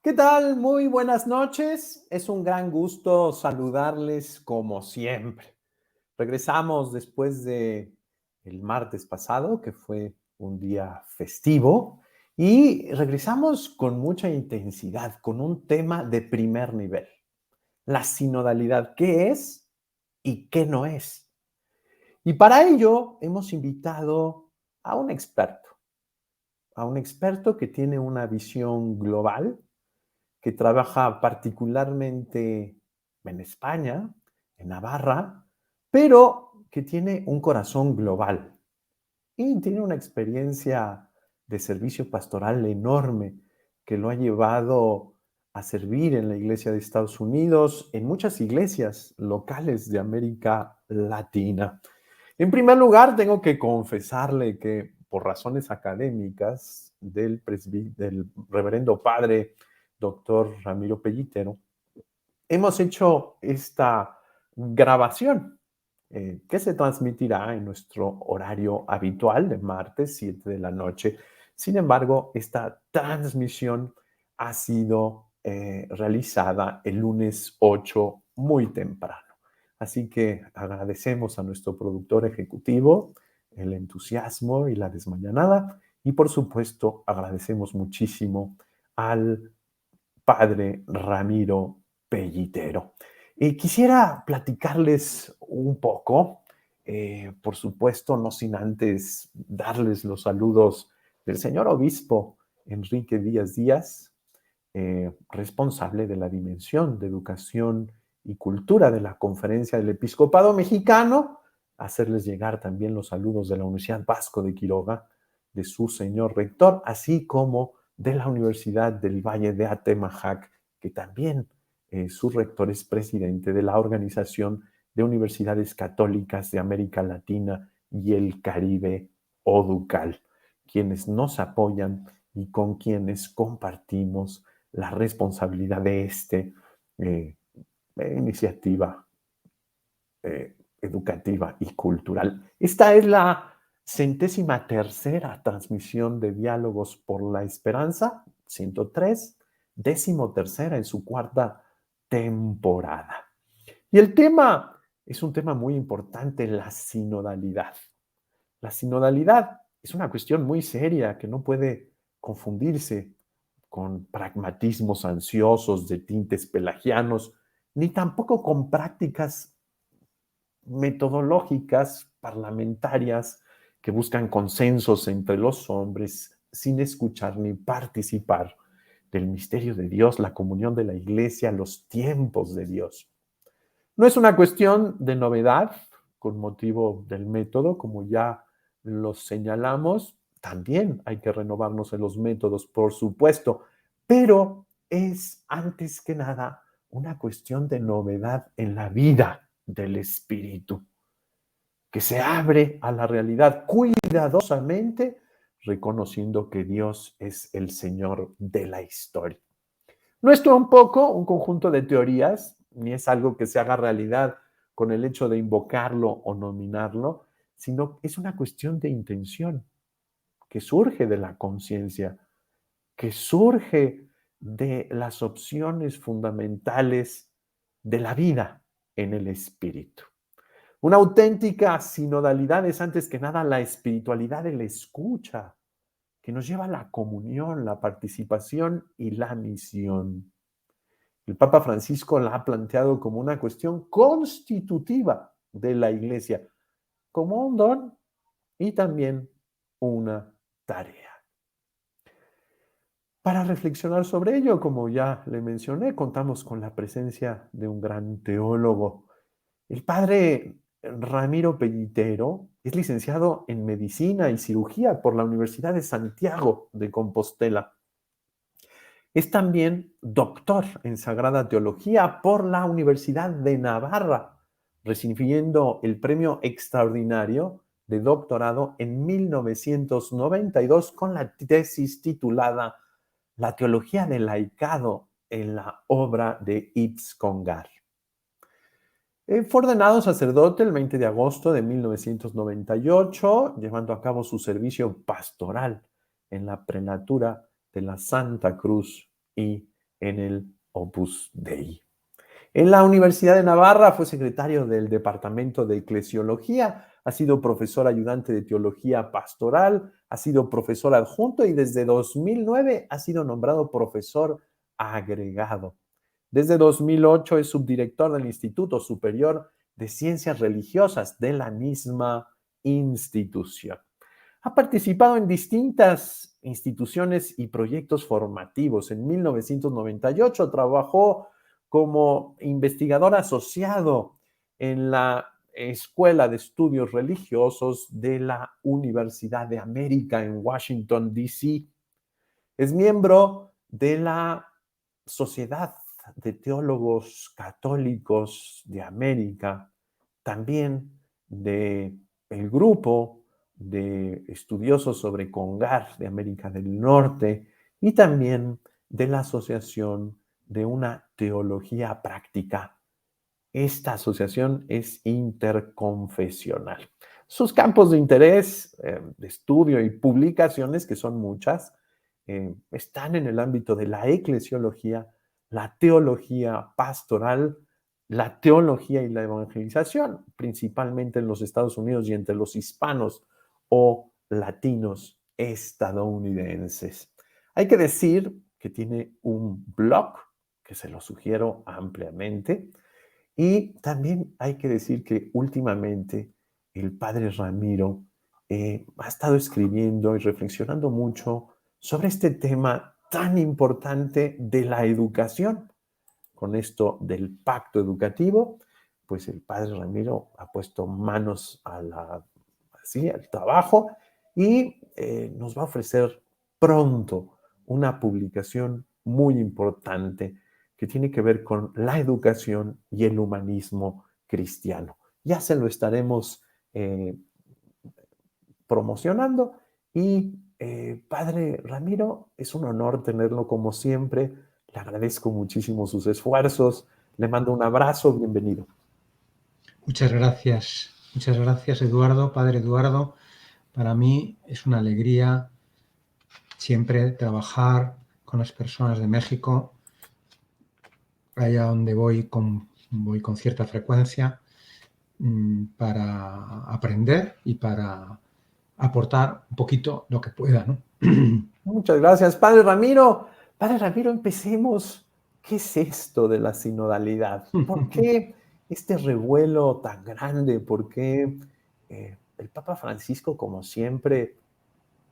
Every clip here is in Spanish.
¿Qué tal? Muy buenas noches. Es un gran gusto saludarles como siempre. Regresamos después de el martes pasado, que fue un día festivo, y regresamos con mucha intensidad, con un tema de primer nivel, la sinodalidad, qué es y qué no es. Y para ello hemos invitado a a un experto que tiene una visión global, que trabaja particularmente en España, en Navarra, pero que tiene un corazón global y tiene una experiencia de servicio pastoral enorme que lo ha llevado a servir en la iglesia de Estados Unidos, en muchas iglesias locales de América Latina. En primer lugar, tengo que confesarle que por razones académicas del reverendo padre doctor Ramiro Pellitero, hemos hecho esta grabación que se transmitirá en nuestro horario habitual de martes 7 de la noche. Sin embargo, esta transmisión ha sido realizada el lunes 8 muy temprano. Así que agradecemos a nuestro productor ejecutivo el entusiasmo y la desmañanada y por supuesto agradecemos muchísimo al padre Ramiro Pellitero. Quisiera platicarles un poco, por supuesto, no sin antes darles los saludos del señor obispo Enrique Díaz Díaz, responsable de la dimensión de educación y cultura de la Conferencia del Episcopado Mexicano, hacerles llegar también los saludos de la Universidad Vasco de Quiroga, de su señor rector, así como de la Universidad del Valle de Atemajac, que también su rector es presidente de la Organización de Universidades Católicas de América Latina y el Caribe, ODUCAL, quienes nos apoyan y con quienes compartimos la responsabilidad de eh, iniciativa educativa y cultural. Esta es la 103ª transmisión de Diálogos por la Esperanza, 103, 13ª en su cuarta temporada. Y el tema es un tema muy importante, la sinodalidad. La sinodalidad es una cuestión muy seria que no puede confundirse con pragmatismos ansiosos de tintes pelagianos, ni tampoco con prácticas metodológicas parlamentarias que buscan consensos entre los hombres sin escuchar ni participar del misterio de Dios, la comunión de la iglesia, los tiempos de Dios. No es una cuestión de novedad con motivo del método, como ya lo señalamos, también hay que renovarnos en los métodos, por supuesto, pero es antes que nada una cuestión de novedad en la vida del espíritu, que se abre a la realidad cuidadosamente, reconociendo que Dios es el Señor de la historia. No es un poco un conjunto de teorías, ni es algo que se haga realidad con el hecho de invocarlo o nominarlo, sino es una cuestión de intención que surge de la conciencia, que surge de las opciones fundamentales de la vida en el espíritu. Una auténtica sinodalidad es antes que nada la espiritualidad de la escucha, que nos lleva a la comunión, la participación y la misión. El Papa Francisco la ha planteado como una cuestión constitutiva de la Iglesia, como un don y también una tarea. Para reflexionar sobre ello, como ya le mencioné, contamos con la presencia de un gran teólogo. El padre Ramiro Pellitero es licenciado en Medicina y Cirugía por la Universidad de Santiago de Compostela. Es también doctor en Sagrada Teología por la Universidad de Navarra, recibiendo el premio extraordinario de doctorado en 1992 con la tesis titulada La teología del laicado en la obra de Yves Congar. Fue ordenado sacerdote el 20 de agosto de 1998, llevando a cabo su servicio pastoral en la prelatura de la Santa Cruz y en el Opus Dei. En la Universidad de Navarra fue secretario del Departamento de Eclesiología, ha sido profesor ayudante de Teología Pastoral, ha sido profesor adjunto y desde 2009 ha sido nombrado profesor agregado. Desde 2008 es subdirector del Instituto Superior de Ciencias Religiosas de la misma institución. Ha participado en distintas instituciones y proyectos formativos. En 1998 trabajó como investigador asociado en la Escuela de Estudios Religiosos de la Universidad de América en Washington, D.C. Es miembro de la Sociedad de Teólogos Católicos de América, también del grupo de estudiosos sobre Congar de América del Norte y también de la Asociación de una Teología Práctica. Esta asociación es interconfesional. Sus campos de interés, de estudio y publicaciones, que son muchas, están en el ámbito de la eclesiología, la teología pastoral, la teología y la evangelización, principalmente en los Estados Unidos y entre los hispanos o latinos estadounidenses. Hay que decir que tiene un blog que se lo sugiero ampliamente. Y también hay que decir que últimamente el padre Ramiro ha estado escribiendo y reflexionando mucho sobre este tema tan importante de la educación. Con esto del pacto educativo, pues el padre Ramiro ha puesto manos al trabajo y nos va a ofrecer pronto una publicación muy importante que tiene que ver con la educación y el humanismo cristiano. Ya se lo estaremos promocionando y padre Ramiro, es un honor tenerlo como siempre. Le agradezco muchísimo sus esfuerzos. Le mando un abrazo, bienvenido. Muchas gracias Eduardo, padre Eduardo. Para mí es una alegría siempre trabajar con las personas de México, allá donde voy con cierta frecuencia, para aprender y para aportar un poquito lo que pueda, ¿no? Muchas gracias, padre Ramiro. Padre Ramiro, empecemos. ¿Qué es esto de la sinodalidad? ¿Por qué este revuelo tan grande? ¿Por qué el Papa Francisco, como siempre,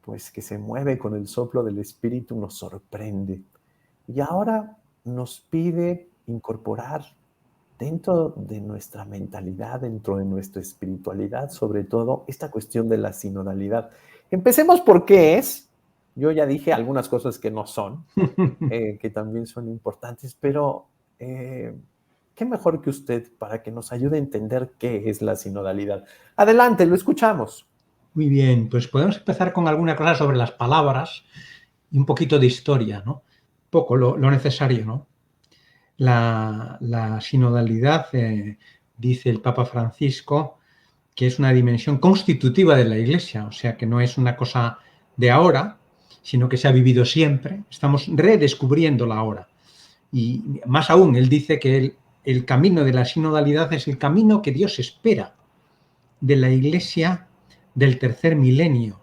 pues que se mueve con el soplo del Espíritu, nos sorprende? Y ahora nos pide incorporar dentro de nuestra mentalidad, dentro de nuestra espiritualidad, sobre todo, esta cuestión de la sinodalidad. Empecemos por qué es. Yo ya dije algunas cosas que no son, que también son importantes, pero qué mejor que usted para que nos ayude a entender qué es la sinodalidad. Adelante, lo escuchamos. Muy bien, pues podemos empezar con alguna cosa sobre las palabras y un poquito de historia, ¿no? Poco, lo necesario, ¿no? La sinodalidad, dice el Papa Francisco, que es una dimensión constitutiva de la Iglesia, o sea que no es una cosa de ahora, sino que se ha vivido siempre. Estamos redescubriéndola ahora. Y más aún, él dice que el camino de la sinodalidad es el camino que Dios espera de la Iglesia del tercer milenio.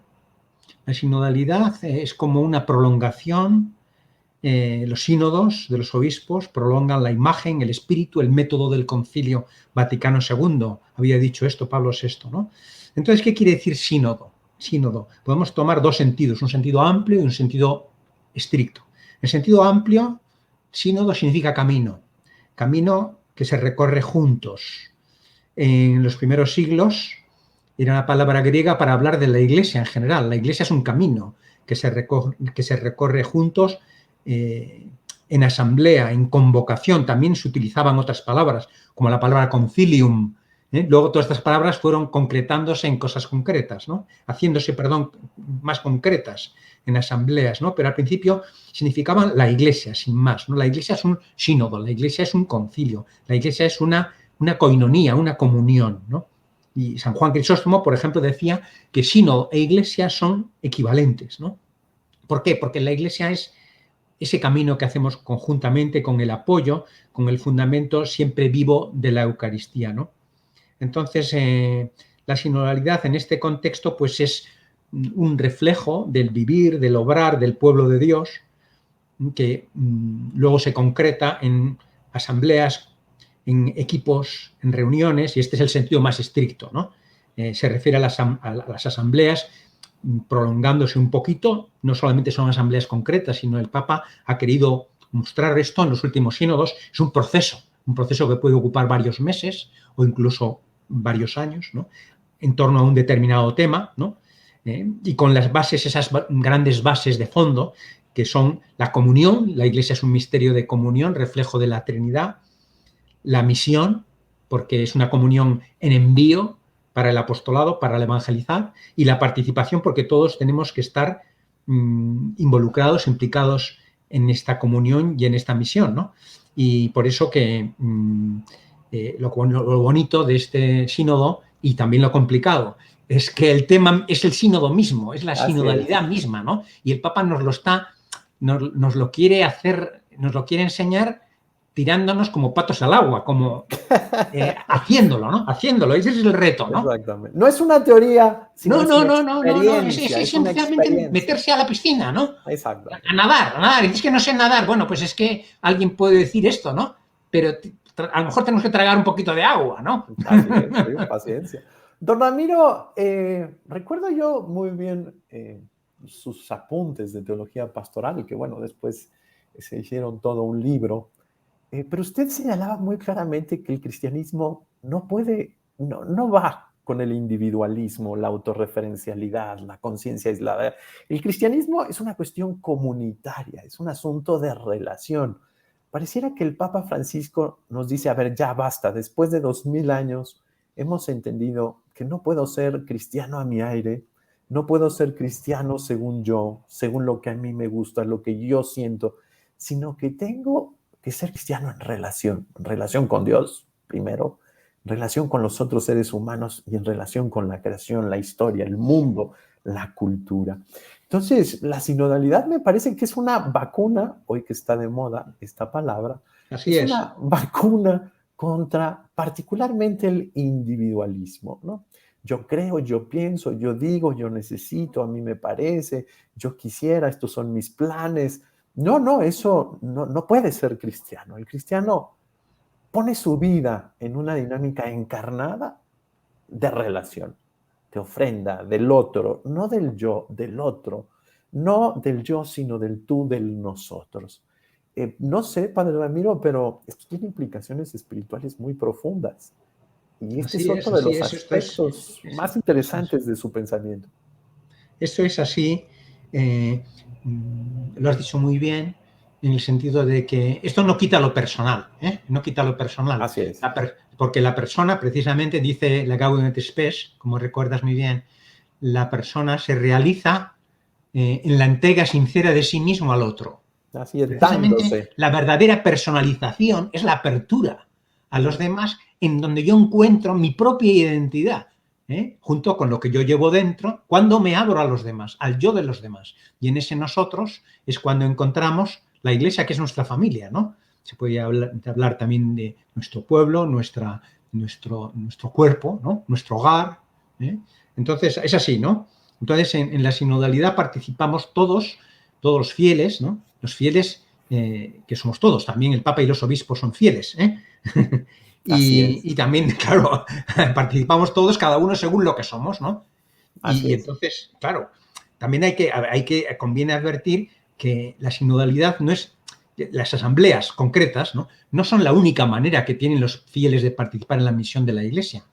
La sinodalidad es como una prolongación. Los sínodos de los obispos prolongan la imagen, el espíritu, el método del Concilio Vaticano II. Había dicho esto Pablo VI, ¿no? Entonces, ¿qué quiere decir sínodo? Sínodo. Podemos tomar dos sentidos, un sentido amplio y un sentido estricto. En sentido amplio, sínodo significa camino, camino que se recorre juntos. En los primeros siglos era una palabra griega para hablar de la Iglesia en general. La Iglesia es un camino que se recorre juntos en asamblea, en convocación. También se utilizaban otras palabras, como la palabra concilium. Luego todas estas palabras fueron concretándose en cosas concretas, ¿no? Haciéndose, más concretas en asambleas, ¿no? Pero al principio significaban la Iglesia, sin más, ¿no? La Iglesia es un sínodo, la Iglesia es un concilio, la Iglesia es una coinonía, una comunión, ¿no? Y San Juan Crisóstomo, por ejemplo, decía que sínodo e Iglesia son equivalentes, ¿no? ¿Por qué? Porque la Iglesia es ese camino que hacemos conjuntamente con el apoyo, con el fundamento siempre vivo de la Eucaristía, ¿no? Entonces, la sinodalidad en este contexto pues es un reflejo del vivir, del obrar del pueblo de Dios, que luego se concreta en asambleas, en equipos, en reuniones, y este es el sentido más estricto, ¿no? Se refiere a las asambleas prolongándose un poquito, no solamente son asambleas concretas, sino el Papa ha querido mostrar esto en los últimos sínodos. Es un proceso que puede ocupar varios meses o incluso varios años, ¿no? En torno a un determinado tema, ¿no? Y con las bases, esas grandes bases de fondo, que son la comunión. La Iglesia es un misterio de comunión, reflejo de la Trinidad; la misión, porque es una comunión en envío para el apostolado, para el evangelizar; y la participación, porque todos tenemos que estar involucrados, implicados en esta comunión y en esta misión, ¿no? Y por eso que lo bonito de este sínodo, y también lo complicado, es que el tema es el sínodo mismo, es la sinodalidad misma, ¿no? Y el Papa nos lo quiere hacer, nos lo quiere enseñar tirándonos como patos al agua, como haciéndolo, ¿no? Haciéndolo, ese es el reto, ¿no? Exactamente. No es una teoría, sino no, es sencillamente meterse a la piscina, ¿no? Exacto. A nadar. Es que no sé nadar. Bueno, pues es que alguien puede decir esto, ¿no? Pero a lo mejor tenemos que tragar un poquito de agua, ¿no? Paciencia. Don Ramiro, recuerdo yo muy bien sus apuntes de teología pastoral, que bueno, después se hicieron todo un libro. Pero usted señalaba muy claramente que el cristianismo no va con el individualismo, la autorreferencialidad, la conciencia aislada. El cristianismo es una cuestión comunitaria, es un asunto de relación. Pareciera que el Papa Francisco nos dice, a ver, ya basta, después de 2000 años hemos entendido que no puedo ser cristiano a mi aire, no puedo ser cristiano según yo, según lo que a mí me gusta, lo que yo siento, sino que tengo que ser cristiano en relación con Dios, primero, en relación con los otros seres humanos y en relación con la creación, la historia, el mundo, la cultura. Entonces, la sinodalidad me parece que es una vacuna, hoy que está de moda esta palabra, Así es una vacuna contra particularmente el individualismo, ¿no? Yo creo, yo pienso, yo digo, yo necesito, a mí me parece, yo quisiera, estos son mis planes. No, eso no puede ser cristiano. El cristiano pone su vida en una dinámica encarnada de relación, de ofrenda, del otro, no del yo, del otro, no del yo, sino del tú, del nosotros. No sé, Padre Ramiro, pero esto tiene implicaciones espirituales muy profundas. Y este es otro de los aspectos más interesantes de su pensamiento. Esto es así. Lo has dicho muy bien, en el sentido de que esto no quita lo personal, no quita lo personal. Así es. Porque la persona, precisamente, dice la Gaudium et Spes, como recuerdas muy bien, la persona se realiza en la entrega sincera de sí mismo al otro. Así es, precisamente dándose. La verdadera personalización es la apertura a los demás, en donde yo encuentro mi propia identidad, junto con lo que yo llevo dentro, cuando me abro a los demás, al yo de los demás. Y en ese nosotros es cuando encontramos la Iglesia, que es nuestra familia, ¿no? Se puede hablar también de nuestro pueblo, nuestro cuerpo, ¿no? Nuestro hogar. Entonces, es así, ¿no? Entonces, en la sinodalidad participamos todos los fieles, ¿no? Los fieles, que somos todos, también el Papa y los obispos son fieles, y también, claro, participamos todos, cada uno según lo que somos, ¿no? Y entonces, claro, también conviene advertir que la sinodalidad no es, las asambleas concretas, no son la única manera que tienen los fieles de participar en la misión de la Iglesia.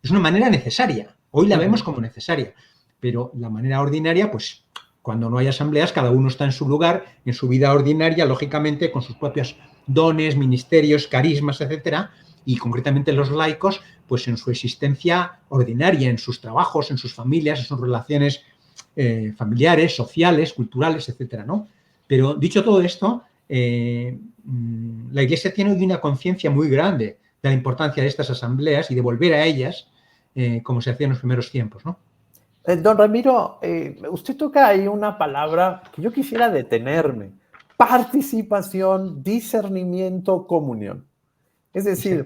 Es una manera necesaria. Hoy la vemos como necesaria, pero la manera ordinaria, pues cuando no hay asambleas, cada uno está en su lugar, en su vida ordinaria, lógicamente, con sus propios dones, ministerios, carismas, etcétera, y concretamente los laicos, pues en su existencia ordinaria, en sus trabajos, en sus familias, en sus relaciones familiares, sociales, culturales, etcétera, ¿no? Pero dicho todo esto, la Iglesia tiene hoy una conciencia muy grande de la importancia de estas asambleas y de volver a ellas como se hacía en los primeros tiempos, ¿no? Don Ramiro, usted toca ahí una palabra que yo quisiera detenerme. Participación, discernimiento, comunión. Es decir,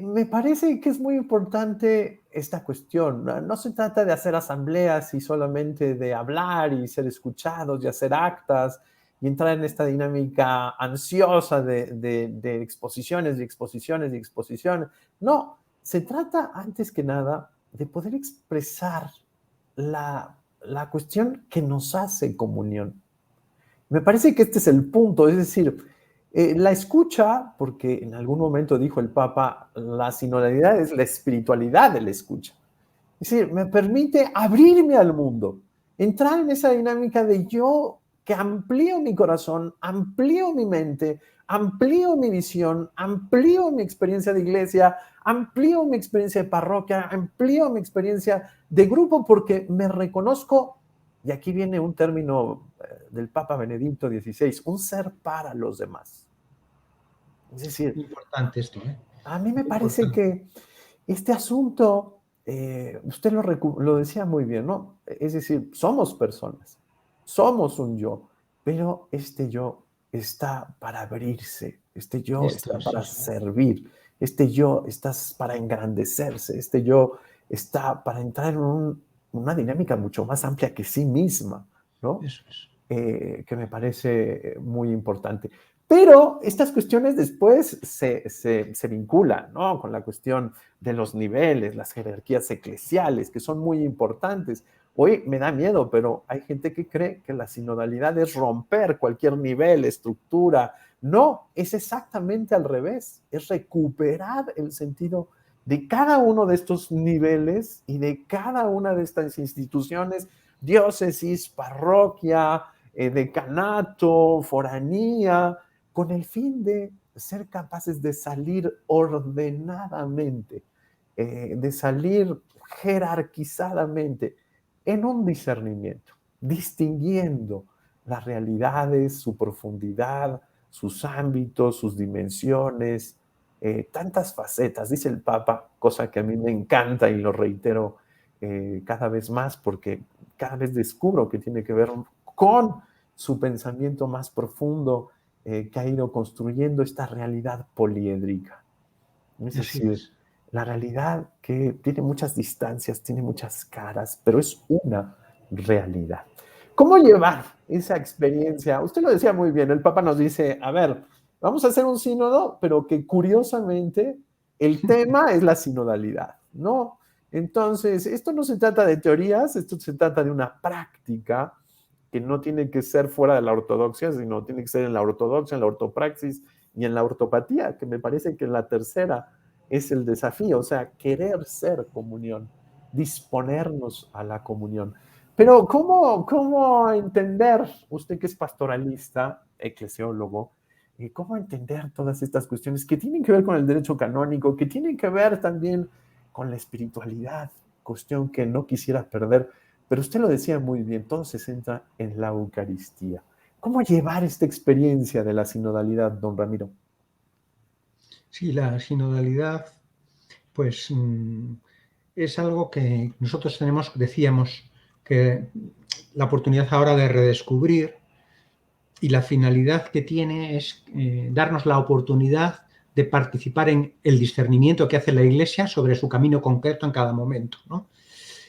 me parece que es muy importante esta cuestión. No se trata de hacer asambleas y solamente de hablar y ser escuchados y hacer actas y entrar en esta dinámica ansiosa de exposiciones y exposiciones y exposiciones. No, se trata antes que nada de poder expresar la cuestión que nos hace comunión. Me parece que este es el punto, es decir, la escucha, porque en algún momento dijo el Papa, la sinodalidad es la espiritualidad de la escucha. Es decir, me permite abrirme al mundo, entrar en esa dinámica de yo que amplío mi corazón, amplío mi mente, amplío mi visión, amplío mi experiencia de iglesia, amplío mi experiencia de parroquia, amplío mi experiencia de grupo porque me reconozco, y aquí viene un término del Papa Benedicto XVI, un ser para los demás. Es decir, importante esto, a mí me parece que este asunto, usted lo decía muy bien, ¿no? Es decir, somos personas, somos un yo, pero este yo está para abrirse, este yo está para servir, este yo está para engrandecerse, este yo está para entrar en una dinámica mucho más amplia que sí misma, ¿no? Eso es. Que me parece muy importante. Pero estas cuestiones después se vinculan, ¿no? Con la cuestión de los niveles, las jerarquías eclesiales, que son muy importantes. Hoy me da miedo, pero hay gente que cree que la sinodalidad es romper cualquier nivel, estructura. No, es exactamente al revés. Es recuperar el sentido de cada uno de estos niveles y de cada una de estas instituciones, diócesis, parroquia, decanato, foranía, con el fin de ser capaces de salir ordenadamente, de salir jerarquizadamente en un discernimiento, distinguiendo las realidades, su profundidad, sus ámbitos, sus dimensiones, tantas facetas, dice el Papa, cosa que a mí me encanta y lo reitero cada vez más porque cada vez descubro que tiene que ver con su pensamiento más profundo que ha ido construyendo esta realidad poliédrica. Es decir, la realidad que tiene muchas distancias, tiene muchas caras, pero es una realidad. ¿Cómo llevar esa experiencia? Usted lo decía muy bien, el Papa nos dice, a ver, vamos a hacer un sínodo, pero que curiosamente el tema es la sinodalidad, ¿no? Entonces, esto no se trata de teorías, esto se trata de una práctica que no tiene que ser fuera de la ortodoxia, sino tiene que ser en la ortodoxia, en la ortopraxis y en la ortopatía, que me parece que la tercera es el desafío, o sea, querer ser comunión, disponernos a la comunión. Pero ¿cómo entender, usted que es pastoralista, eclesiólogo, cómo entender todas estas cuestiones que tienen que ver con el derecho canónico, que tienen que ver también con la espiritualidad, cuestión que no quisiera perder? Pero usted lo decía muy bien, todo se centra en la Eucaristía. ¿Cómo llevar esta experiencia de la sinodalidad, don Ramiro? Sí, la sinodalidad, pues es algo que nosotros tenemos, decíamos, que la oportunidad ahora de redescubrir, y la finalidad que tiene es darnos la oportunidad de participar en el discernimiento que hace la Iglesia sobre su camino concreto en cada momento, ¿no?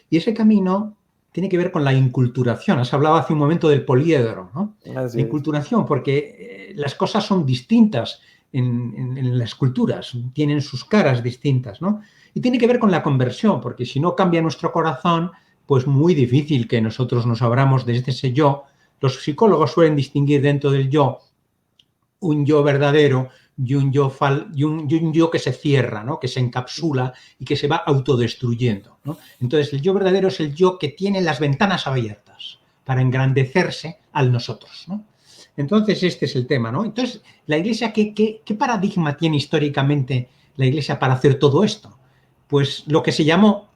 Y ese camino tiene que ver con la inculturación. Has hablado hace un momento del poliedro, ¿no? Así La es. inculturación, porque las cosas son distintas en las culturas, tienen sus caras distintas, ¿no? Y tiene que ver con la conversión, porque si no cambia nuestro corazón, pues muy difícil que nosotros nos abramos desde ese yo Los psicólogos suelen distinguir dentro del yo un yo verdadero y un yo que se cierra, ¿no? Que se encapsula y que se va autodestruyendo, ¿no? Entonces, el yo verdadero es el yo que tiene las ventanas abiertas para engrandecerse al nosotros, ¿no? Entonces, este es el tema, ¿no? Entonces, la Iglesia, ¿qué paradigma tiene históricamente la Iglesia para hacer todo esto? Pues lo que se llamó,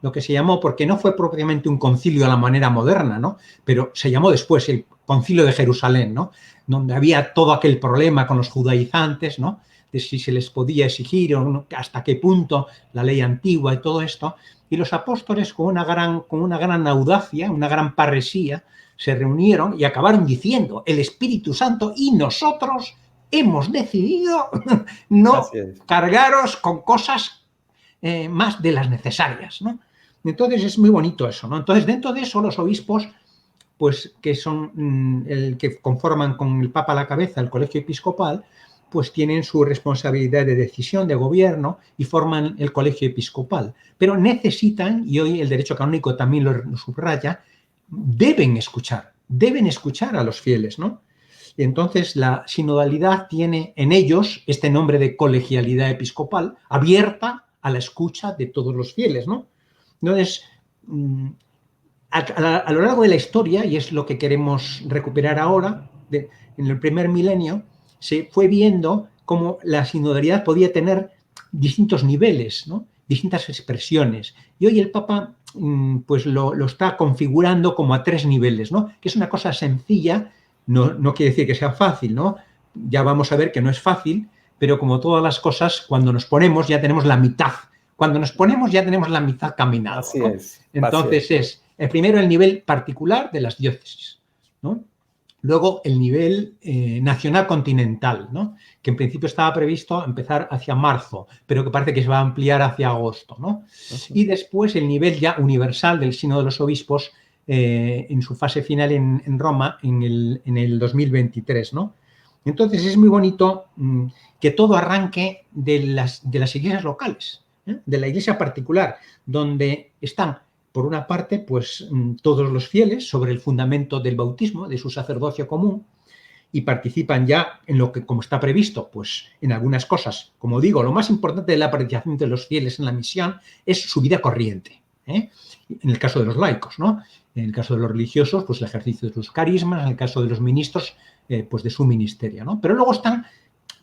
porque no fue propiamente un concilio a la manera moderna, ¿no? Pero se llamó después el Concilio de Jerusalén, ¿no? Donde había todo aquel problema con los judaizantes, ¿no? De si se les podía exigir o no, hasta qué punto la ley antigua y todo esto. Y los apóstoles, con una gran audacia, una gran parresía, se reunieron y acabaron diciendo: el Espíritu Santo y nosotros hemos decidido no cargaros con cosas más de las necesarias, ¿no? Entonces es muy bonito eso, ¿no? Entonces, dentro de eso, los obispos, pues que son el que conforman con el Papa a la cabeza el colegio episcopal, pues tienen su responsabilidad de decisión, de gobierno, y forman el colegio episcopal. Pero necesitan, y hoy el derecho canónico también lo subraya, deben escuchar a los fieles, ¿no? Y entonces la sinodalidad tiene en ellos este nombre de colegialidad episcopal, abierta a la escucha de todos los fieles, ¿no? Entonces, a lo largo de la historia, y es lo que queremos recuperar ahora, en el primer milenio, se fue viendo cómo la sinodalidad podía tener distintos niveles, ¿no? Distintas expresiones. Y hoy el Papa pues lo está configurando como a 3 niveles, ¿no? Que es una cosa sencilla, no quiere decir que sea fácil, ¿no? Ya vamos a ver que no es fácil, pero como todas las cosas, cuando nos ponemos ya tenemos la mitad. Cuando nos ponemos ya tenemos la mitad caminado, Así ¿no? es. Entonces es el primero el nivel particular de las diócesis, ¿no? Luego el nivel nacional continental, ¿no? Que en principio estaba previsto empezar hacia marzo, pero que parece que se va a ampliar hacia agosto, ¿no? Y después el nivel ya universal del Sínodo de los Obispos en su fase final en Roma en el 2023, ¿no? Entonces es muy bonito que todo arranque de las iglesias locales, de la iglesia particular, donde están, por una parte, pues todos los fieles sobre el fundamento del bautismo, de su sacerdocio común, y participan ya en lo que, como está previsto, pues en algunas cosas. Como digo, lo más importante de la participación de los fieles en la misión es su vida corriente, ¿eh? En el caso de los laicos, ¿no? En el caso de los religiosos, pues el ejercicio de sus carismas, en el caso de los ministros, pues de su ministerio, ¿no? Pero luego están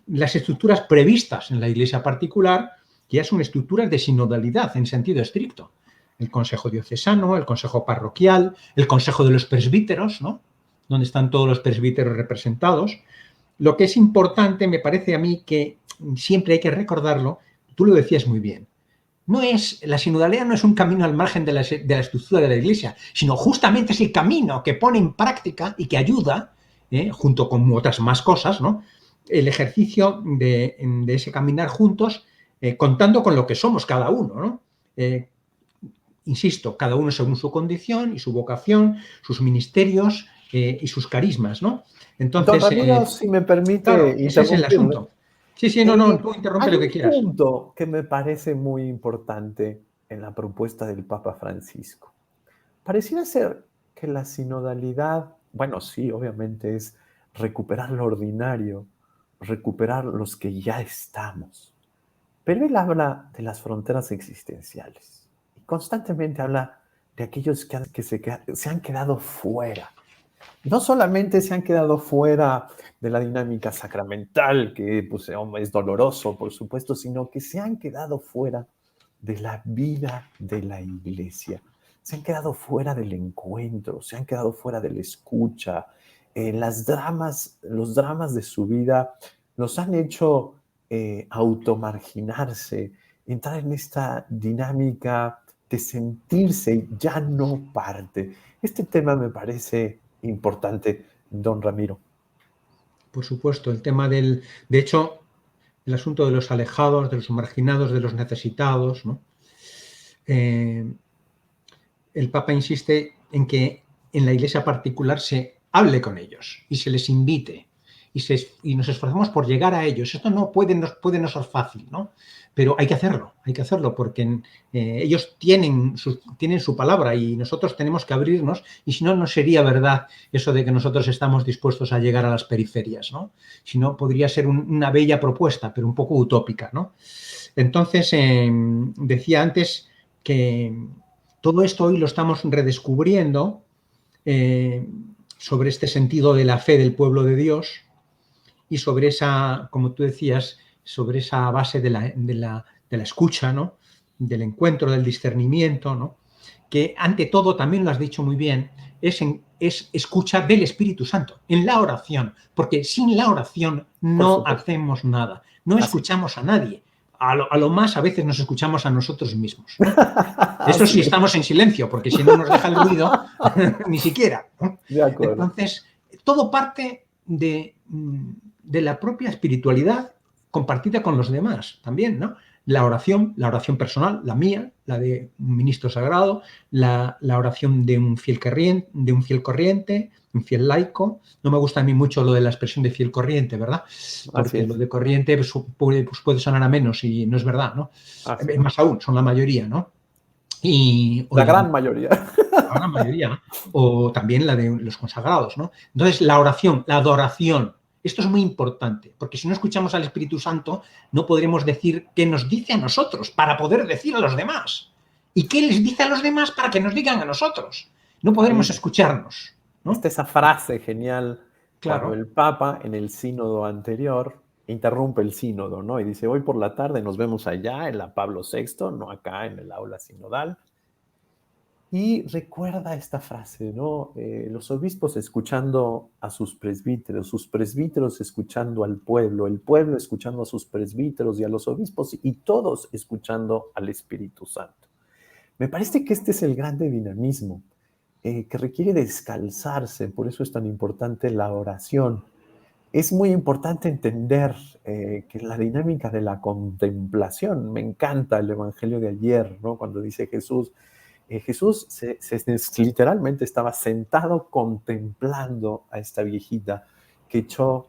las estructuras previstas en la iglesia particular, que ya son estructuras de sinodalidad en sentido estricto. El consejo diocesano, el consejo parroquial, el consejo de los presbíteros, ¿no? Donde están todos los presbíteros representados. Lo que es importante, me parece a mí, que siempre hay que recordarlo, tú lo decías muy bien, la sinodalidad no es un camino al margen de la estructura de la iglesia, sino justamente es el camino que pone en práctica y que ayuda, junto con otras más cosas, ¿no? El ejercicio de ese caminar juntos, contando con lo que somos cada uno, ¿no? Insisto, cada uno según su condición y su vocación, sus ministerios y sus carismas, ¿no? Don Entonces, Ramiro, si me permite claro, ese es el interrumpirle. asunto. Sí, no, tú interrumpe Hay lo que un quieras. punto que me parece muy importante en la propuesta del Papa Francisco. Pareciera ser que la sinodalidad, bueno, sí, obviamente es recuperar lo ordinario, recuperar los que ya estamos. Pero él habla de las fronteras existenciales y constantemente habla de aquellos que se han quedado fuera. No solamente se han quedado fuera de la dinámica sacramental, que pues, es doloroso, por supuesto, sino que se han quedado fuera de la vida de la iglesia. Se han quedado fuera del encuentro, se han quedado fuera de la escucha. Los dramas de su vida los han hecho automarginarse, entrar en esta dinámica de sentirse ya no parte. Este tema me parece importante, don Ramiro. Por supuesto, el tema de hecho, el asunto de los alejados, de los marginados, de los necesitados, ¿no? El Papa insiste en que en la iglesia particular se hable con ellos y se les invite y nos esforzamos por llegar a ellos. Esto no puede no ser fácil, ¿no? Pero hay que hacerlo porque ellos tienen su palabra y nosotros tenemos que abrirnos, y si no, no sería verdad eso de que nosotros estamos dispuestos a llegar a las periferias, ¿no? Si no, podría ser una bella propuesta, pero un poco utópica, ¿no? Entonces, decía antes que todo esto hoy lo estamos redescubriendo sobre este sentido de la fe del pueblo de Dios y sobre esa, como tú decías, sobre esa base de la escucha, ¿no? Del encuentro, del discernimiento, ¿no? Que ante todo, también lo has dicho muy bien, es escucha del Espíritu Santo, en la oración, porque sin la oración no hacemos nada, no escuchamos a nadie. A lo más a veces nos escuchamos a nosotros mismos, ¿no? Eso sí estamos en silencio, porque si no nos deja el ruido, ni siquiera, ¿no? De acuerdo. Entonces, todo parte de la propia espiritualidad compartida con los demás también, ¿no? La oración personal, la mía, la de un ministro sagrado, la oración de un fiel corriente, un fiel laico. No me gusta a mí mucho lo de la expresión de fiel corriente, ¿verdad? Porque lo de corriente pues puede sonar a menos y no es verdad, ¿no? Más aún, son la mayoría, ¿no? La gran mayoría. La gran mayoría. O también la de los consagrados, ¿no? Entonces, la oración, la adoración. Esto es muy importante, porque si no escuchamos al Espíritu Santo, no podremos decir qué nos dice a nosotros para poder decir a los demás. ¿Y qué les dice a los demás para que nos digan a nosotros? No podremos escucharnos, ¿no? Esa frase genial, claro, cuando el Papa en el sínodo anterior interrumpe el sínodo, ¿no? Y dice, hoy por la tarde nos vemos allá en la Pablo VI, no acá en el aula sinodal. Y recuerda esta frase, ¿no? Los obispos escuchando a sus presbíteros escuchando al pueblo, el pueblo escuchando a sus presbíteros y a los obispos, y todos escuchando al Espíritu Santo. Me parece que este es el grande dinamismo que requiere descalzarse, por eso es tan importante la oración. Es muy importante entender que la dinámica de la contemplación, me encanta el evangelio de ayer, ¿no? Cuando dice Jesús literalmente estaba sentado contemplando a esta viejita que echó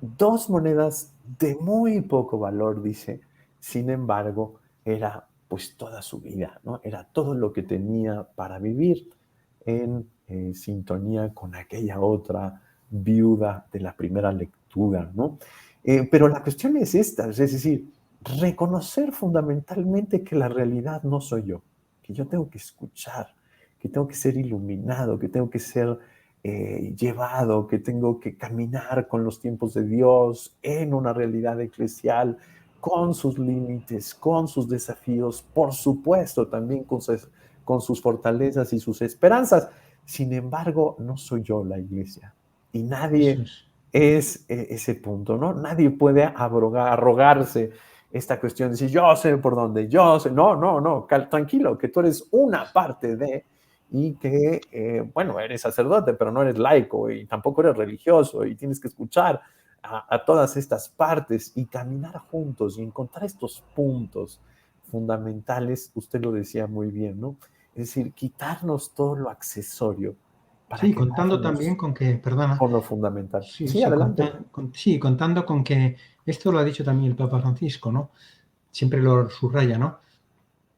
2 monedas de muy poco valor, dice. Sin embargo, era pues toda su vida, ¿no? Era todo lo que tenía para vivir en sintonía con aquella otra viuda de la primera lectura, ¿no? Pero la cuestión es esta, es decir, reconocer fundamentalmente que la realidad no soy yo, que yo tengo que escuchar, que tengo que ser iluminado, que tengo que ser llevado, que tengo que caminar con los tiempos de Dios en una realidad eclesial, con sus límites, con sus desafíos, por supuesto también con sus fortalezas y sus esperanzas. Sin embargo, no soy yo la iglesia y nadie es ese punto, ¿no? Nadie puede arrogarse esta cuestión de decir, yo sé por dónde, yo sé. No, tranquilo, que tú eres una parte de, y que, bueno, eres sacerdote, pero no eres laico y tampoco eres religioso y tienes que escuchar a todas estas partes y caminar juntos y encontrar estos puntos fundamentales. Usted lo decía muy bien, ¿no? Es decir, quitarnos todo lo accesorio para contando también con que, perdona, con lo fundamental. Sí, adelante. Contando con que, esto lo ha dicho también el Papa Francisco, ¿no? Siempre lo subraya, ¿no?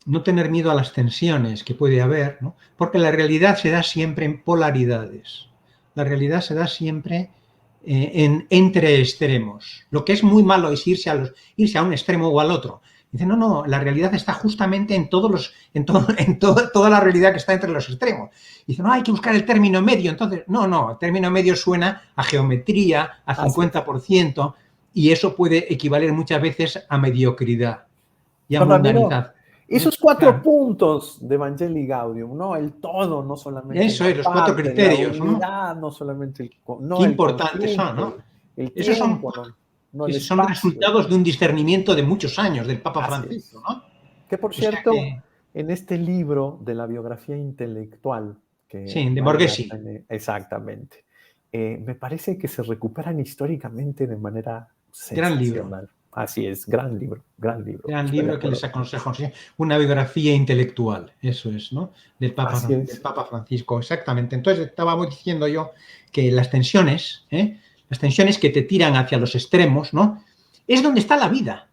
No tener miedo a las tensiones que puede haber, ¿no? Porque la realidad se da siempre en polaridades. La realidad se da siempre entre extremos. Lo que es muy malo es irse a un extremo o al otro. Dice, no, la realidad está justamente en toda la realidad que está entre los extremos. Dice, no, hay que buscar el término medio. Entonces, no, el término medio suena a geometría, a 50%, y eso puede equivaler muchas veces a mediocridad y a mundanidad. Esos 4 puntos de Evangelii Gaudium, ¿no? El todo, no solamente eso es, los 4 criterios, la unidad, ¿no? Solamente el Qué importantes son, ¿no? El Esos tiempo, son resultados de un discernimiento de muchos años del Papa Francisco, ¿no? Que por cierto, en este libro de la biografía intelectual que de Borghesi. Exactamente. Me parece que se recuperan históricamente de manera sensacional. Gran libro. Así es, gran libro. Gran libro que les aconsejo. Una biografía intelectual, eso es, ¿no? Del Papa Francisco, exactamente. Entonces, estábamos diciendo yo que las tensiones las tensiones que te tiran hacia los extremos, ¿no? Es donde está la vida.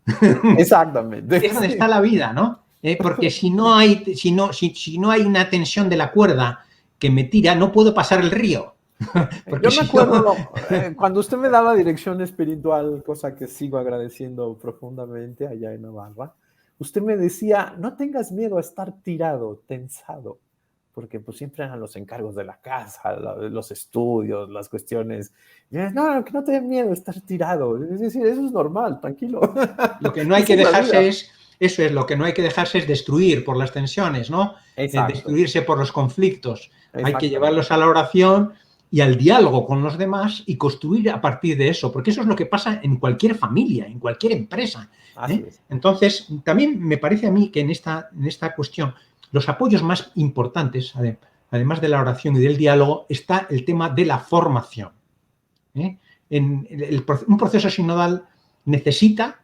Exactamente. Es donde está la vida, ¿no? Porque si no hay una tensión de la cuerda que me tira, no puedo pasar el río. Porque Yo me si no... acuerdo cuando usted me daba dirección espiritual, cosa que sigo agradeciendo profundamente allá en Navarra, usted me decía, no tengas miedo a estar tirado, tensado, porque pues siempre eran los encargos de la casa, los estudios, las cuestiones. Y no, que no te dé miedo a estar tirado. Es decir, eso es normal, tranquilo. Lo que no hay Esa que es la dejarse vida. es, eso es, lo que no hay que dejarse es destruir por las tensiones, ¿no? Exacto, Destruirse por los conflictos. Hay que llevarlos exactamente. a la oración y al diálogo con los demás y construir a partir de eso, porque eso es lo que pasa en cualquier familia, en cualquier empresa. Así es. Entonces, también me parece a mí que en esta cuestión los apoyos más importantes, además de la oración y del diálogo, está el tema de la formación. Un proceso sinodal necesita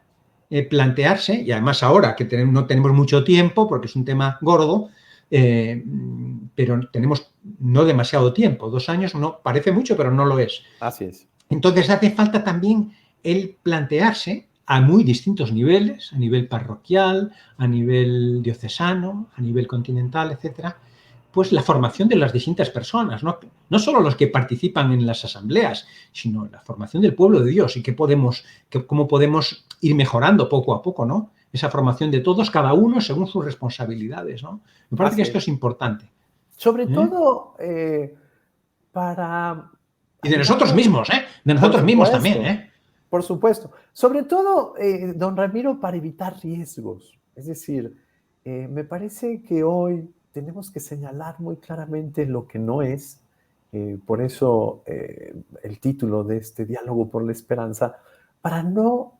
plantearse, y además ahora que no tenemos mucho tiempo, porque es un tema gordo, pero tenemos no demasiado tiempo, 2 años no parece mucho, pero no lo es. Así es. Entonces hace falta también el plantearse a muy distintos niveles, a nivel parroquial, a nivel diocesano, a nivel continental, etcétera, pues la formación de las distintas personas, no solo los que participan en las asambleas, sino la formación del pueblo de Dios y cómo podemos ir mejorando poco a poco, ¿no? Esa formación de todos, cada uno según sus responsabilidades, ¿no? Me parece que Así esto es. es importante. Sobre todo para Y de nosotros ayudarnos, mismos, ¿eh? De por nosotros mismos también, supuesto, ¿eh? por supuesto. Sobre todo, don Ramiro, para evitar riesgos. Es decir, me parece que hoy tenemos que señalar muy claramente lo que no es. Por eso el título de este diálogo por la esperanza, para no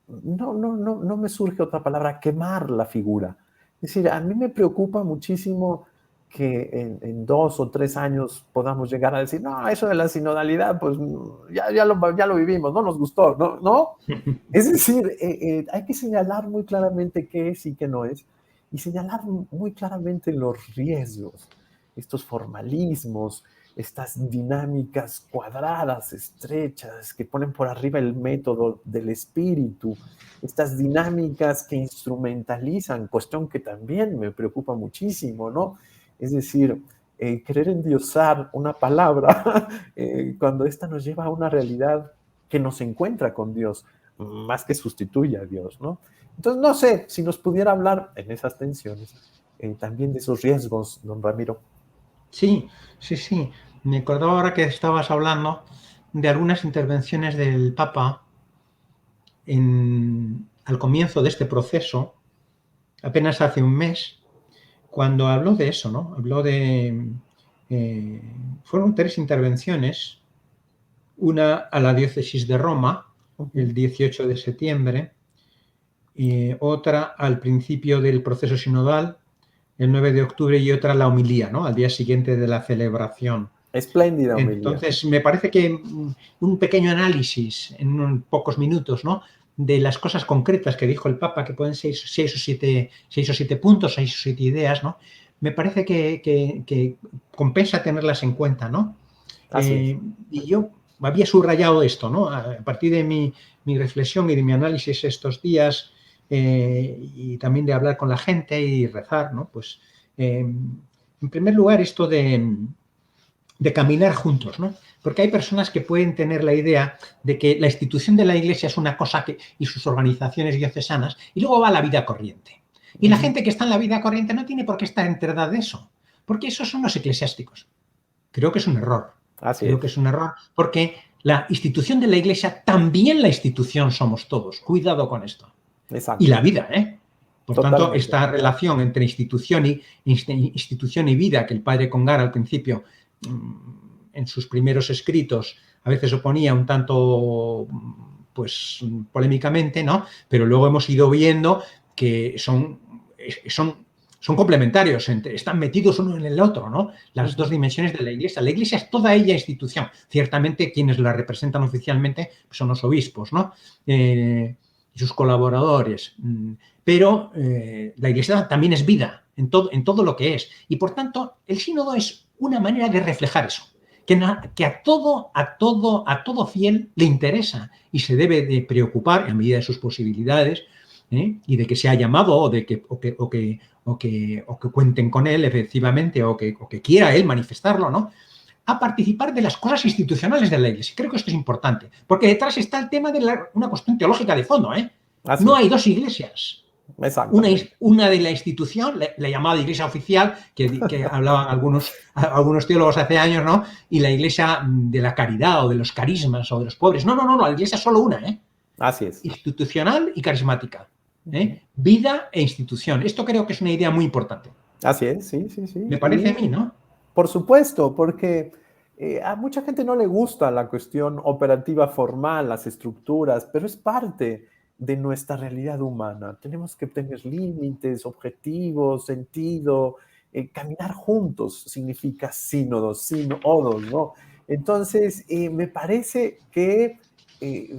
me surge otra palabra, quemar la figura. Es decir, a mí me preocupa muchísimo que en 2 o 3 años podamos llegar a decir, no, eso de la sinodalidad, pues ya lo vivimos, no nos gustó, ¿no? ¿No? Es decir, hay que señalar muy claramente qué es y qué no es, y señalar muy claramente los riesgos, estos formalismos, estas dinámicas cuadradas, estrechas, que ponen por arriba el método del espíritu, estas dinámicas que instrumentalizan, cuestión que también me preocupa muchísimo, ¿no? Es decir, querer endiosar una palabra cuando esta nos lleva a una realidad que nos encuentra con Dios, más que sustituye a Dios, ¿no? Entonces, no sé si nos pudiera hablar en esas tensiones, también de esos riesgos, don Ramiro. Sí, sí, sí. Me acordaba ahora que estabas hablando de algunas intervenciones del Papa al comienzo de este proceso, apenas hace un mes, cuando habló de eso, ¿no? Habló de... eh, fueron 3 intervenciones, una a la diócesis de Roma, Ujú. el 18 de septiembre, y otra al principio del proceso sinodal, el 9 de octubre, y otra la homilía, ¿no? Al día siguiente de la celebración. Espléndida homilía. Entonces, me parece que un pequeño análisis en unos pocos minutos, ¿no? De las cosas concretas que dijo el Papa, que pueden ser 6 o 7 puntos, 6 o 7 ideas, ¿no? Me parece que compensa tenerlas en cuenta, ¿no? Así es. Y yo había subrayado esto, ¿no? A partir de mi reflexión y de mi análisis estos días, y también de hablar con la gente y rezar, ¿no? Pues, en primer lugar, esto de caminar juntos, ¿no? Porque hay personas que pueden tener la idea de que la institución de la Iglesia es una cosa y sus organizaciones diocesanas, y luego va la vida corriente. Y la Ujú. gente que está en la vida corriente no tiene por qué estar enterada de eso, porque esos son los eclesiásticos. Creo que es un error. Así Creo que es. es un error, porque la institución de la Iglesia, también la institución somos todos. Cuidado con esto. Y Exacto. la vida, ¿eh? Por tanto, Totalmente. esta relación entre institución y vida que el padre Congar al principio, en sus primeros escritos, a veces oponía un tanto, pues, polémicamente, ¿no? Pero luego hemos ido viendo que son complementarios, están metidos uno en el otro, ¿no? Las dos Ujú. dimensiones de la Iglesia. La Iglesia es toda ella institución. Ciertamente, quienes la representan oficialmente son los obispos, ¿no? Y sus colaboradores. Pero la Iglesia también es vida en todo lo que es. Y por tanto, el sínodo es una manera de reflejar eso. que a todo fiel le interesa y se debe de preocupar en medida de sus posibilidades, y de que sea llamado o que cuenten con él efectivamente o que quiera él manifestarlo, ¿no? A participar de las cosas institucionales de la Iglesia. Creo que esto es importante, porque detrás está el tema de una cuestión teológica de fondo. Así No es, hay dos iglesias. exactamente. Una de la institución, la llamada iglesia oficial, que hablaban algunos teólogos hace años, ¿no? Y la iglesia de la caridad o de los carismas o de los pobres. No, la iglesia es solo una, Así es. institucional y carismática. Vida e institución. Esto creo que es una idea muy importante. Así es, sí, sí, sí. Me parece a Y mí, ¿no? por supuesto, porque a mucha gente no le gusta la cuestión operativa formal, las estructuras, pero es parte de nuestra realidad humana. Tenemos que tener límites, objetivos, sentido. Caminar juntos significa sínodos, ¿no? Entonces, me parece que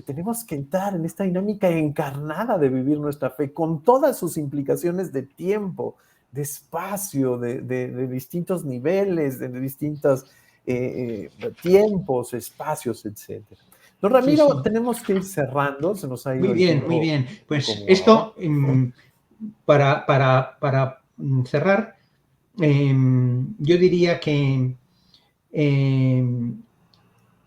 tenemos que entrar en esta dinámica encarnada de vivir nuestra fe con todas sus implicaciones de tiempo, de espacio, de distintos niveles, de distintos tiempos, espacios, etc. Don Sí, Ramiro, sí. tenemos que ir cerrando, se nos ha ido Muy el bien, muy tiempo bien. Pues como agua. esto, para cerrar, yo diría que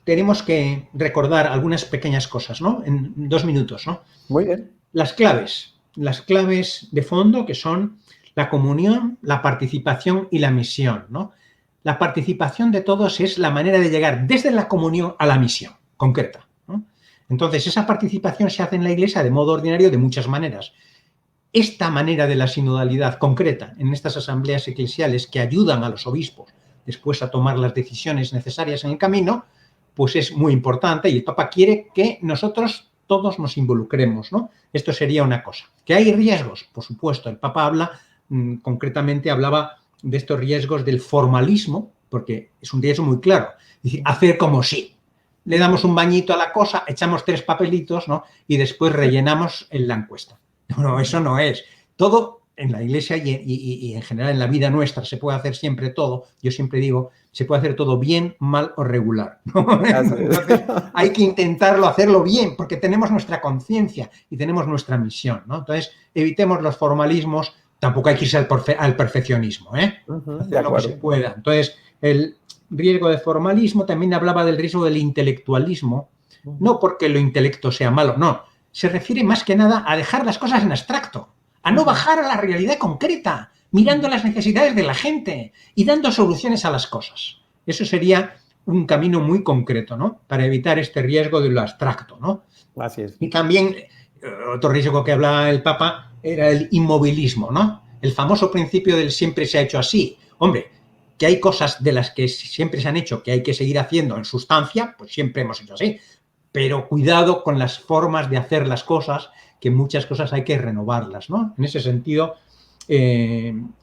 tenemos que recordar algunas pequeñas cosas, ¿no? En 2 minutos, ¿no? Muy bien. Las claves de fondo que son la comunión, la participación y la misión, ¿no? La participación de todos es la manera de llegar desde la comunión a la misión concreta, ¿no? Entonces, esa participación se hace en la Iglesia de modo ordinario de muchas maneras. Esta manera de la sinodalidad concreta en estas asambleas eclesiales que ayudan a los obispos después a tomar las decisiones necesarias en el camino, pues es muy importante y el Papa quiere que nosotros todos nos involucremos, ¿no? Esto sería una cosa. ¿Que hay riesgos? Por supuesto, el Papa concretamente hablaba de estos riesgos del formalismo, porque es un riesgo muy claro, es decir, hacer como si. Le damos un bañito a la cosa, echamos 3 papelitos, ¿no? Y después rellenamos en la encuesta. No, eso no es. Todo en la Iglesia y en general en la vida nuestra se puede hacer siempre todo. Yo siempre digo, se puede hacer todo bien, mal o regular, ¿no? Así es. Entonces hay que intentarlo hacerlo bien porque tenemos nuestra conciencia y tenemos nuestra misión, ¿no? Entonces evitemos los formalismos, tampoco hay que irse al perfeccionismo, De hacer lo que se acuerdo. pueda. Entonces el riesgo de formalismo, también hablaba del riesgo del intelectualismo, no porque lo intelecto sea malo, no, se refiere más que nada a dejar las cosas en abstracto, a no bajar a la realidad concreta, mirando las necesidades de la gente y dando soluciones a las cosas. Eso sería un camino muy concreto, ¿no? Para evitar este riesgo de lo abstracto, ¿no? Así es. Y también otro riesgo que hablaba el Papa era el inmovilismo, ¿no? El famoso principio del siempre se ha hecho así. Hombre, que hay cosas de las que siempre se han hecho que hay que seguir haciendo en sustancia, pues siempre hemos hecho así. Pero cuidado con las formas de hacer las cosas, que muchas cosas hay que renovarlas, ¿no? En ese sentido,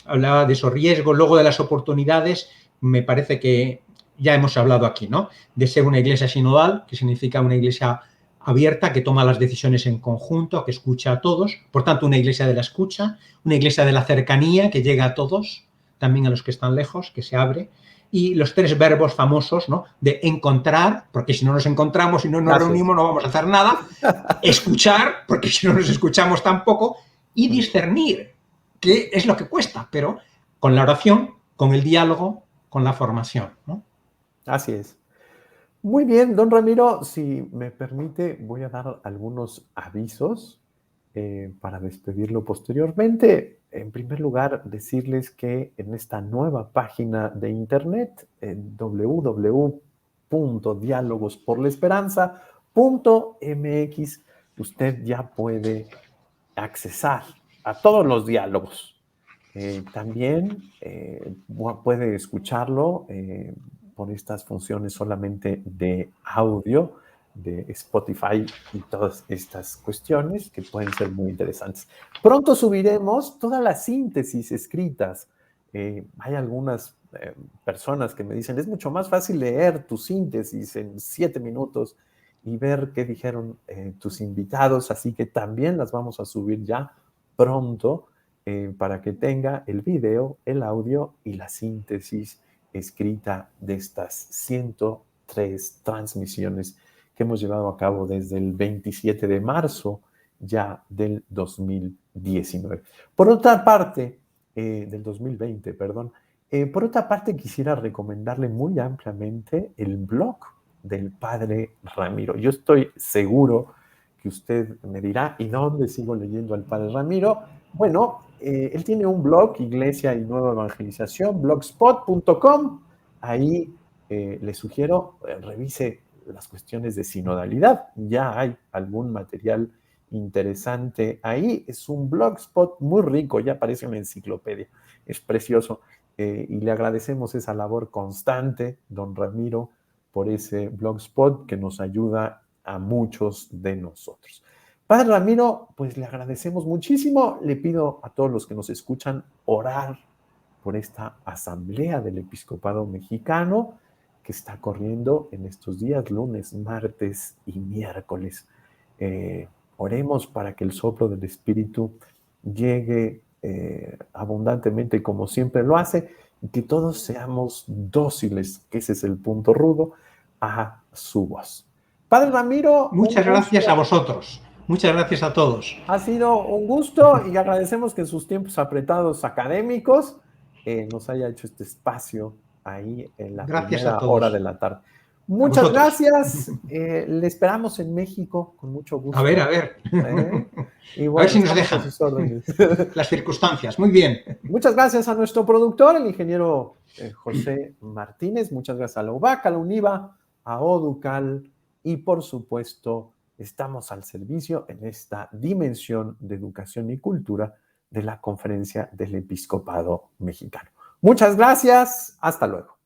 hablaba de esos riesgos, luego de las oportunidades, me parece que ya hemos hablado aquí, ¿no? De ser una iglesia sinodal, que significa una iglesia abierta, que toma las decisiones en conjunto, que escucha a todos, por tanto, una iglesia de la escucha, una iglesia de la cercanía, que llega a todos, también a los que están lejos, que se abre, y los 3 verbos famosos, ¿no? De encontrar, porque si no nos encontramos y no nos Así es. reunimos no vamos a hacer nada, escuchar, porque si no nos escuchamos tampoco, y discernir, que es lo que cuesta, pero con la oración, con el diálogo, con la formación, ¿no? Así es. Muy bien, don Ramiro, si me permite, voy a dar algunos avisos para despedirlo posteriormente. En primer lugar, decirles que en esta nueva página de internet, en www.dialogosporlaesperanza.mx, usted ya puede accesar a todos los diálogos. También puede escucharlo por estas funciones solamente de audio de Spotify y todas estas cuestiones que pueden ser muy interesantes. Pronto subiremos todas las síntesis escritas. Hay algunas personas que me dicen, es mucho más fácil leer tu síntesis en 7 minutos y ver qué dijeron tus invitados, así que también las vamos a subir ya pronto para que tenga el video, el audio y la síntesis escrita de estas 103 transmisiones que hemos llevado a cabo desde el 27 de marzo ya del 2019. Por otra parte, del 2020, perdón. Por otra parte, quisiera recomendarle muy ampliamente el blog del padre Ramiro. Yo estoy seguro que usted me dirá, ¿y dónde sigo leyendo al padre Ramiro? Bueno, él tiene un blog, Iglesia y Nueva Evangelización, blogspot.com. Ahí le sugiero, revise las cuestiones de sinodalidad. Ya hay algún material interesante ahí. Es un blogspot muy rico, ya parece una enciclopedia. Es precioso. Y le agradecemos esa labor constante, don Ramiro, por ese blogspot que nos ayuda a muchos de nosotros. Padre Ramiro, pues le agradecemos muchísimo. Le pido a todos los que nos escuchan orar por esta asamblea del episcopado mexicano que está corriendo en estos días, lunes, martes y miércoles. Oremos para que el soplo del Espíritu llegue abundantemente como siempre lo hace y que todos seamos dóciles, que ese es el punto rudo, a su voz. Padre Ramiro, muchas gracias a vosotros. Muchas gracias a todos. Ha sido un gusto y agradecemos que en sus tiempos apretados académicos nos haya hecho este espacio ahí en la primera hora de la tarde. Muchas gracias. Le esperamos en México con mucho gusto. A ver. Y bueno, a ver si nos dejan las circunstancias. Muy bien. Muchas gracias a nuestro productor, el ingeniero José Martínez. Muchas gracias a la UBAC, a la UNIVA, a ODUCAL y por supuesto estamos al servicio en esta dimensión de educación y cultura de la Conferencia del Episcopado Mexicano. Muchas gracias. Hasta luego.